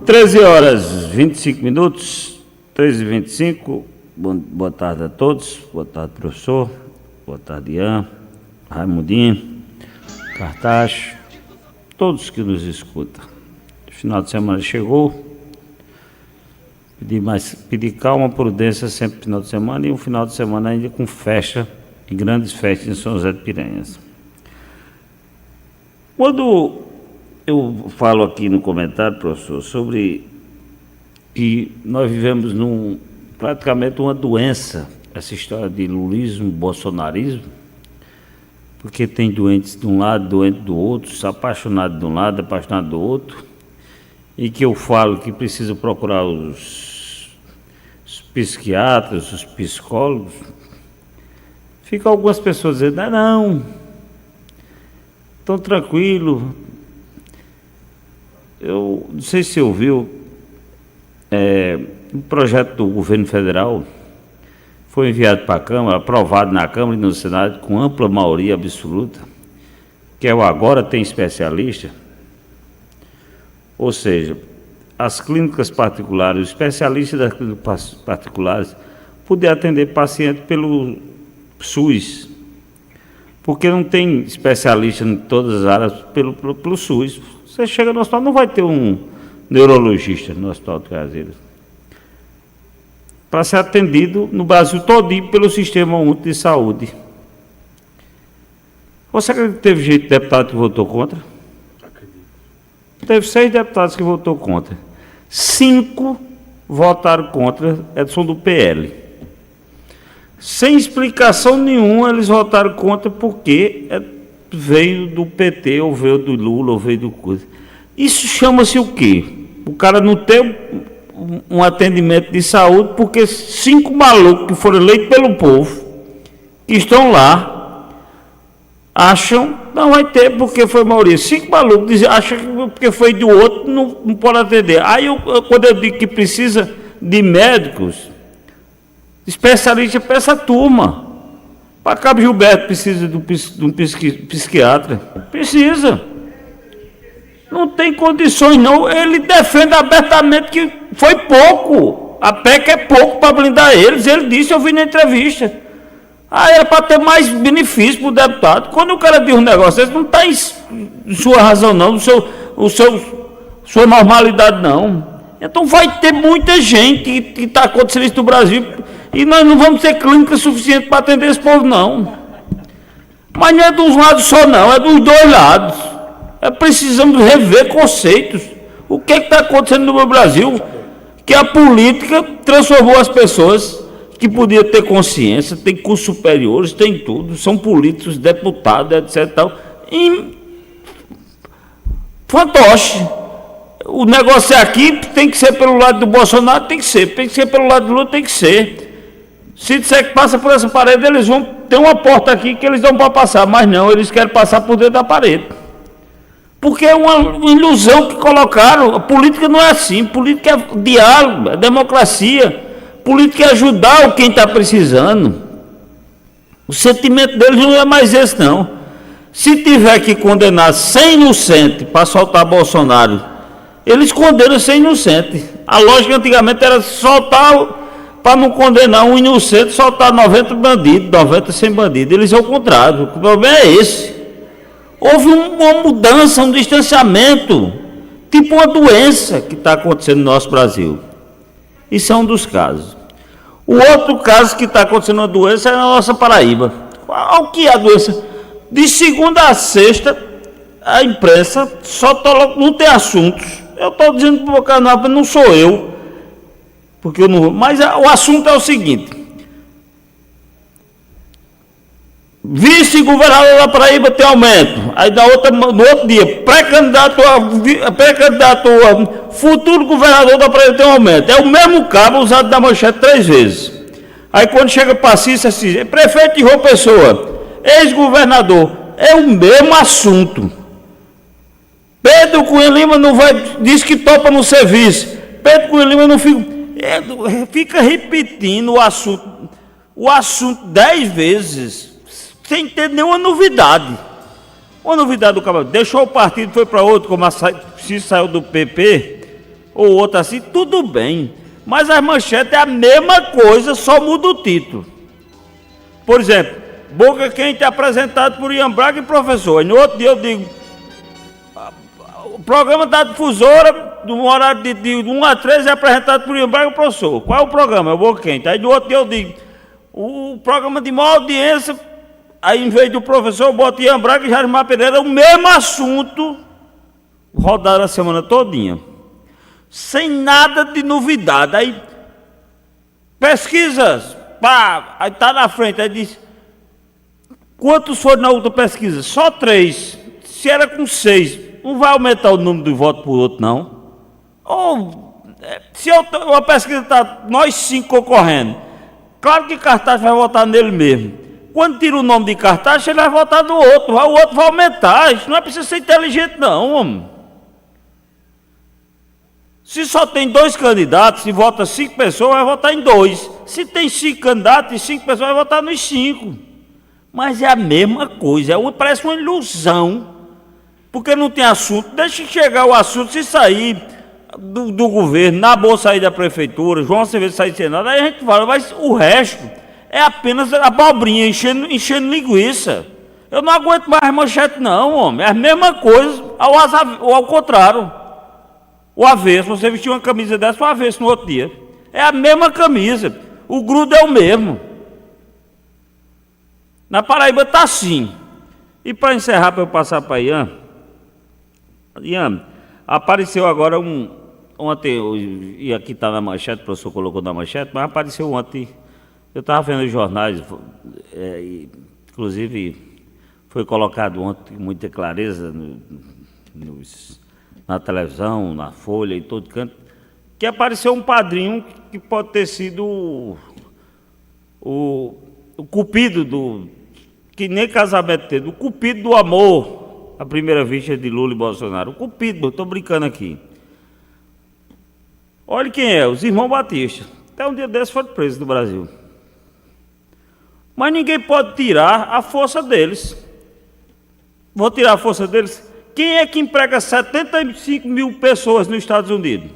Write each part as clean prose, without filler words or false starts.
13h25, 13h25. Boa tarde a todos. Boa tarde, professor. Boa tarde, Ian, Raimundinho, Cartacho, todos que nos escutam. O final de semana chegou. Pedir calma, prudência sempre no final de semana, e um final de semana ainda com festa, e grandes festas em São José de Piranhas. Quando eu falo aqui no comentário, professor, sobre que nós vivemos praticamente uma doença, essa história de lulismo, bolsonarismo, porque tem doentes de um lado, doentes do outro, apaixonados de um lado, apaixonados do outro, e que eu falo que precisa procurar os psiquiatras, os psicólogos. Ficam algumas pessoas dizendo, não, tão tranquilo. Eu não sei se você ouviu, um projeto do governo federal foi enviado para a Câmara, aprovado na Câmara e no Senado com ampla maioria absoluta, que é o Agora Tem Especialista. Ou seja, as clínicas particulares, os especialistas das clínicas particulares, poder atender paciente pelo SUS, porque não tem especialista em todas as áreas pelo SUS. Você chega no hospital, não vai ter um neurologista no Hospital de Cajazeiras, para ser atendido no Brasil todinho pelo Sistema Único de Saúde. Você acredita que teve gente de deputado que votou contra? Teve 6 deputados que votou contra. 5 votaram contra, são do PL. Sem explicação nenhuma, eles votaram contra porque veio do PT, ou veio do Lula, ou veio do coisa. Isso chama-se o quê? O cara não tem um atendimento de saúde porque 5 malucos que foram eleitos pelo povo, que estão lá, acham, não vai ter porque foi maioria. 5 malucos acham que porque foi do outro não pode atender. Aí quando eu digo que precisa de médicos, especialista para essa turma. Para Cabo Gilberto precisa de um psiquiatra. Precisa. Não tem condições não. Ele defende abertamente que foi pouco. A PEC é pouco para blindar eles. Ele disse, eu vi na entrevista. Era para ter mais benefício para o deputado. Quando o cara diz um negócio, ele não está em sua razão não, sua normalidade não. Então vai ter muita gente que está acontecendo isso no Brasil, e nós não vamos ter clínica suficiente para atender esse povo não. Mas não é dos lados só não, é dos dois lados. Precisamos rever conceitos. O que está acontecendo no Brasil? Que a política transformou as pessoas que podiam ter consciência, tem cursos superiores, tem tudo, são políticos, deputados, etc. Tal, em fantoche. O negócio é aqui, tem que ser pelo lado do Bolsonaro, tem que ser pelo lado do Lula, tem que ser. Se disser que passa por essa parede, eles vão ter uma porta aqui que eles dão para passar, mas não, eles querem passar por dentro da parede. Porque é uma ilusão que colocaram. A política não é assim, política é diálogo, é democracia. Política é ajudar quem está precisando. O sentimento deles não é mais esse, não. Se tiver que condenar 100 inocentes para soltar Bolsonaro, eles condenam 100 inocentes. A lógica antigamente era soltar, para não condenar um inocente, soltar 90 bandidos, 90 sem bandidos. Eles é o contrário. O problema é esse. Houve uma mudança, um distanciamento, tipo uma doença que está acontecendo no nosso Brasil. Isso é um dos casos. O outro caso que está acontecendo uma doença é na nossa Paraíba. Qual que é a doença? De segunda a sexta, a imprensa só não tem assuntos. Eu estou dizendo para o canal, não sou eu, porque eu não. Mas o assunto é o seguinte: vice-governador da Paraíba tem aumento. Aí no outro dia, pré-candidato a futuro governador da Paraíba tem aumento. É o mesmo cabo usado na manchete 3 vezes. Aí quando chega passista, assim, prefeito de João Pessoa, ex-governador, é o mesmo assunto. Pedro Cunha Lima não vai, diz que topa no serviço. Pedro Cunha Lima não fica repetindo o assunto 10 vezes, sem ter nenhuma novidade. Uma novidade do cabelo. Deixou o partido, foi para outro, como a Cícero saiu do PP, ou outra assim, tudo bem. Mas as manchetes é a mesma coisa, só muda o título. Por exemplo, Boca Quente é apresentado por Ian Braga e professor. E no outro dia eu digo, o programa da difusora, no horário de 1 a 3, é apresentado por Ian Braga e professor. Qual é o programa? É o Boca Quente. Aí no outro dia eu digo, o programa de maior audiência, aí em vez do professor, eu boto Ian Braga e Jarimar Pereira, o mesmo assunto, rodaram a semana todinha. Sem nada de novidade. Aí, pesquisas, pá, aí tá na frente, aí diz, quantos foram na outra pesquisa? Só 3. Se era com 6, não vai aumentar o número de votos por outro, não. Ou, se uma pesquisa está nós 5 concorrendo, claro que Cartaz vai votar nele mesmo. Quando tira o nome de Cartaz, ele vai votar no outro, o outro vai aumentar. Isso não é preciso ser inteligente, não, homem. Se só tem 2 candidatos, se vota 5 pessoas, vai votar em 2. Se tem 5 candidatos e 5 pessoas, vai votar nos 5. Mas é a mesma coisa, parece uma ilusão. Porque não tem assunto, deixa chegar o assunto, se sair do governo, na boa sair da prefeitura, João Acevedo sair do Senado, aí a gente fala, mas o resto é apenas abobrinha, enchendo linguiça. Eu não aguento mais manchete não, homem, é a mesma coisa, ao contrário. O avesso, você vestiu uma camisa dessa, o avesso no outro dia. É a mesma camisa, o grudo é o mesmo. Na Paraíba está assim. E para encerrar, para eu passar para Ian, apareceu agora ontem, e aqui está na manchete, o professor colocou na manchete, mas apareceu ontem, eu estava vendo os jornais, inclusive foi colocado ontem com muita clareza na televisão, na Folha, em todo canto, que apareceu um padrinho que pode ter sido o cupido que nem casamento teve, o cupido do amor, a primeira vista de Lula e Bolsonaro. O cupido, estou brincando aqui. Olha quem é, os irmãos Batista. Até um dia desses foram presos no Brasil. Mas ninguém pode tirar a força deles. Vou tirar a força deles. Quem é que emprega 75 mil pessoas nos Estados Unidos?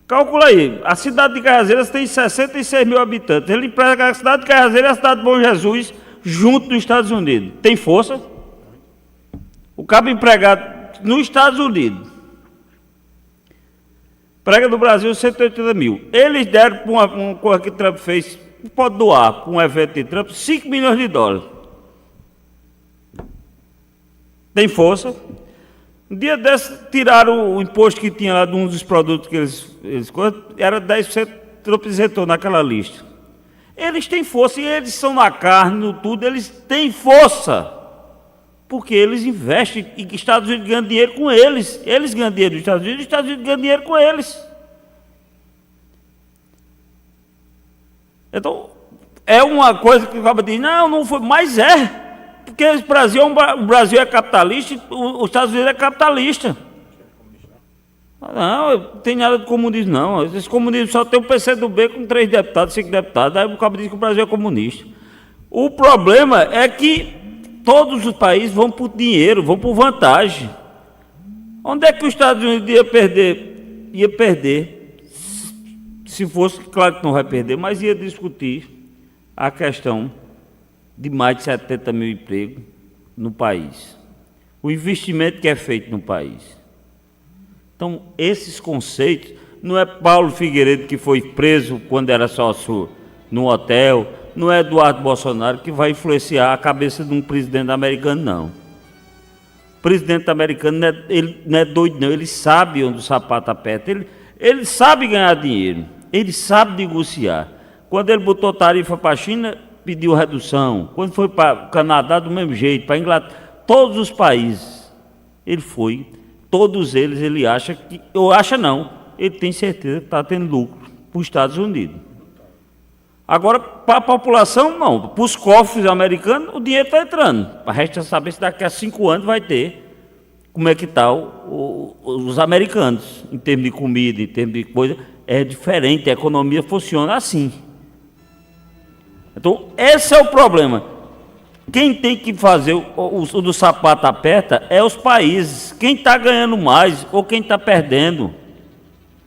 Calcula aí, a cidade de Cajazeiras tem 66 mil habitantes. Ele emprega a cidade de Cajazeiras e a cidade de Bom Jesus junto nos Estados Unidos. Tem força? O cabo empregado nos Estados Unidos emprega no Brasil 180 mil. Eles deram para uma coisa que Trump fez, pode doar para um evento de Trump, 5 milhões de dólares. Tem força? Um dia desses tiraram o imposto que tinha lá de um dos produtos que eles era 10%, Trump isentou naquela lista. Eles têm força e eles são na carne, no tudo, eles têm força. Porque eles investem e Estados Unidos ganham dinheiro com eles. Eles ganham dinheiro dos Estados Unidos e os Estados Unidos ganham dinheiro com eles. Então, é uma coisa que acaba de dizer, não foi, mas é. Porque o Brasil é capitalista e os Estados Unidos é capitalista. Não, não tem nada de comunismo, não. Esse comunismo só tem o PCdoB com 3 deputados, 5 deputados. Aí o cabo diz que o Brasil é comunista. O problema é que todos os países vão por dinheiro, vão por vantagem. Onde é que os Estados Unidos ia perder? Ia perder. Se fosse, claro que não vai perder, mas ia discutir a questão de mais de 70 mil empregos no país. O investimento que é feito no país. Então, esses conceitos, não é Paulo Figueiredo que foi preso quando era sócio no hotel, não é Eduardo Bolsonaro que vai influenciar a cabeça de um presidente americano, não. O presidente americano ele não é doido, não, ele sabe onde o sapato aperta, ele sabe ganhar dinheiro, ele sabe negociar. Quando ele botou tarifa para a China, pediu redução. Quando foi para o Canadá, do mesmo jeito, para a Inglaterra, todos os países, ele foi. Todos eles, ele acha que... Eu acho não. Ele tem certeza que está tendo lucro para os Estados Unidos. Agora, para a população, não. Para os cofres americanos, o dinheiro está entrando. Resta saber se daqui a 5 anos vai ter. Como é que está os americanos, em termos de comida, em termos de coisa. É diferente, a economia funciona assim. Então, esse é o problema. Quem tem que fazer o do sapato aperta é os países. Quem está ganhando mais ou quem está perdendo.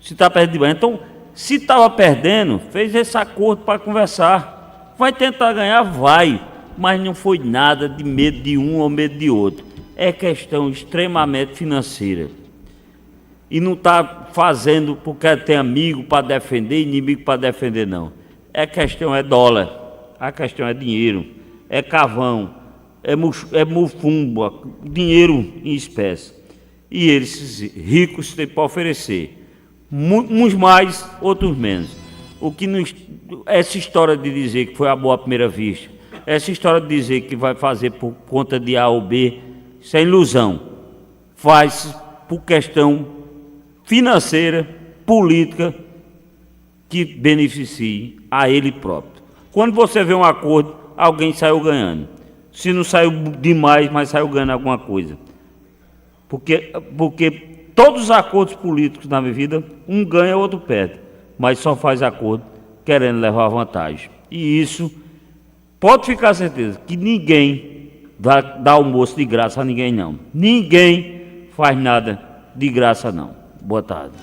Se está perdendo demais. Então, se estava perdendo, fez esse acordo para conversar. Vai tentar ganhar? Vai. Mas não foi nada de medo de um ou medo de outro. É questão extremamente financeira. E não está fazendo porque tem amigo para defender, inimigo para defender, não. A questão é dólar, a questão é dinheiro, é carvão, é mufumbo, dinheiro em espécie. E eles ricos têm para oferecer. Uns mais, outros menos. O que nos, essa história de dizer que foi amor à primeira vista, essa história de dizer que vai fazer por conta de A ou B, isso é ilusão. Faz por questão financeira, política, que beneficie a ele próprio. Quando você vê um acordo, alguém saiu ganhando. Se não saiu demais, mas saiu ganhando alguma coisa. Porque todos os acordos políticos na minha vida, um ganha, o outro perde. Mas só faz acordo querendo levar vantagem. E isso, pode ficar certeza, que ninguém dá almoço de graça a ninguém, não. Ninguém faz nada de graça, não. Boa tarde.